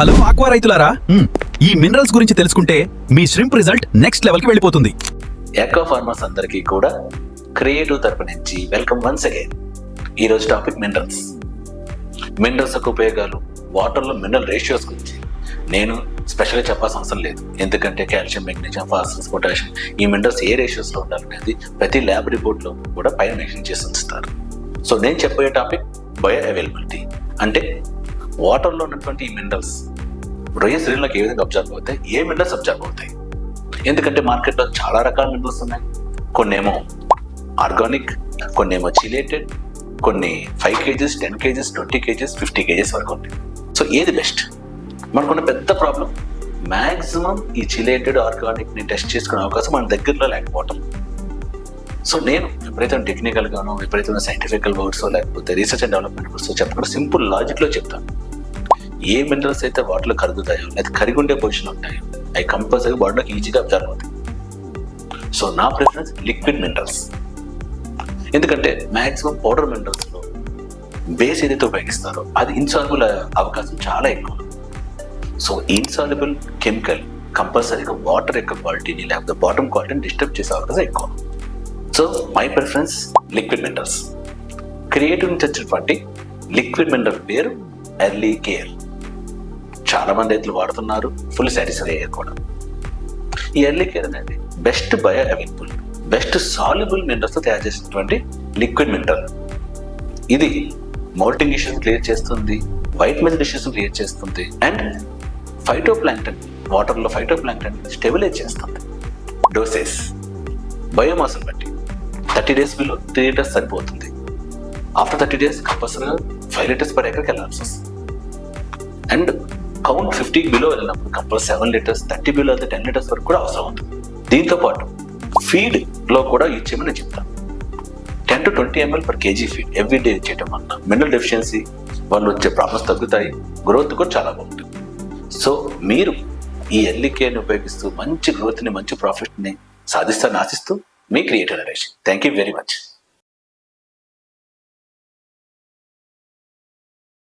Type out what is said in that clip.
Hello aqua రైతులారా, ఈ minerals గురించి తెలుసుకుంటే మీ ష్రింప్ రిజల్ట్ నెక్స్ట్ లెవెల్ కి వెళ్ళిపోతుంది. ఎకో ఫార్మర్స్ అందరికీ కూడా క్రియేటివ్ తరపు నుంచి వెల్కమ్ వన్స్ అగైన్. ఈరోజు టాపిక్ మినరల్స్. మినరల్స్ యొక్క ఉపయోగాలు, వాటర్లో మినరల్ రేషియోస్ గురించి నేను స్పెషల్గా చెప్పాల్సిన అవసరం లేదు. ఎందుకంటే కాల్షియం, మెగ్నీషియం, ఫాస్ఫరస్, పొటాషియం ఈ మినరల్స్ ఏ రేషియోస్లో ఉండాలనేది ప్రతి ల్యాబ్ రిపోర్ట్లో కూడా పైన మెన్షన్ చేసి ఉంచుతారు. సో నేను చెప్పబోయే టాపిక్ బయో అవైలబిలిటీ. అంటే వాటర్లో ఉన్నటువంటి ఈ మినరల్స్ రొయ్య శరీరంలోకి ఏ విధంగా అబ్జర్వ్ అవుతాయి, ఏ మినరల్స్ అబ్జర్వ్ అవుతాయి. ఎందుకంటే మార్కెట్లో చాలా రకాల మినరల్స్ ఉన్నాయి. కొన్ని ఏమో ఆర్గానిక్, కొన్ని ఏమో చిలేటెడ్, కొన్ని 5 kgs, 10 kgs, 20 kgs, 50 kgs వరకు ఉన్నాయి. సో ఏది బెస్ట్? మనకున్న పెద్ద ప్రాబ్లం మ్యాక్సిమం ఈ చిలేటెడ్, ఆర్గానిక్ని టెస్ట్ చేసుకునే అవకాశం మన దగ్గరలో లేకపోవటం. సో నేను ఎప్పుడైతే టెక్నికల్గానో, ఎప్పుడైతే సైంటిఫికల్ వర్డ్స్ లేకపోతే రీసెర్చ్ అండ్ డెవలప్మెంట్ వర్డ్స్ చెప్పకుండా సింపుల్ లాజిక్లో చెప్తాను. ఏ మినరల్స్ అయితే వాటర్లో కరుగుతాయో లేదా కరిగి ఉండే పొజిషన్లో ఉంటాయో అవి కంపల్సరీ బాడీలోకి ఈజీగా అబ్జర్వ్ అవుతాయి. సో నా ప్రిఫరెన్స్ లిక్విడ్ మినరల్స్. ఎందుకంటే మ్యాక్సిమం పౌడర్ మినరల్స్లో బేస్ ఏదైతే ఉపయోగిస్తారో అది ఇన్సాల్యుబుల్ అవకాశం చాలా ఎక్కువ. సో ఇన్సాల్యుబుల్ కెమికల్ కంపల్సరీగా వాటర్ యొక్క క్వాలిటీని లేకపోతే బాటమ్ క్వాలిటీని డిస్టర్బ్ చేసే అవకాశం ఎక్కువ. So my preference liquid minerals. Creative నుంచి వచ్చినటువంటి లిక్విడ్ మినరల్ పేరు ఎర్లీ కేర్. చాలా మంది రైతులు వాడుతున్నారు, ఫుల్ సాటిస్ఫై అయ్యారు కూడా. ఈ ఎర్లీ కేర్ అనేది best bioavailable, best soluble మినరల్స్తో తయారు చేసినటువంటి లిక్విడ్ మినరల్. ఇది మౌల్టింగ్ ఇష్యూస్ క్లియర్ చేస్తుంది, వైట్ మెజర్ ఇష్యూస్ క్లియర్ చేస్తుంది, అండ్ ఫైటోప్లాంక్టన్, వాటర్లో ఫైటోప్లాంక్టన్ స్టెబిలైజ్ చేస్తుంది. డోసెస్ బయోమాస్ని బట్టి 30 days బిలో 3 liters సరిపోతుంది. ఆఫ్టర్ 30 days కంపల్సరీగా 5 liters per acre వెళ్ళాల్సి వస్తుంది. అండ్ కౌంట్ 50 బిలో వెళ్ళినప్పుడు కంపల్సరీ 7 liters, 30 బిలో అయితే 10 liters వరకు కూడా అవసరం అవుతుంది. దీంతో పాటు ఫీడ్లో కూడా ఇచ్చేమని నేను చెప్తాను. 10 to 20 ml per kg feed everyday ఇచ్చేయటం వల్ల మినరల్ డెఫిషియన్సీ వల్ల వచ్చే ప్రాబ్లమ్స్ తగ్గుతాయి, గ్రోత్ కూడా చాలా బాగుంటుంది. సో మీరు ఈ ఎర్లీ కేర్ని ఉపయోగిస్తూ మంచి గ్రోత్ని, మంచి ప్రాఫిట్ని సాధిస్తారని ఆశిస్తూ మీ creative Naresh. Thank you very much.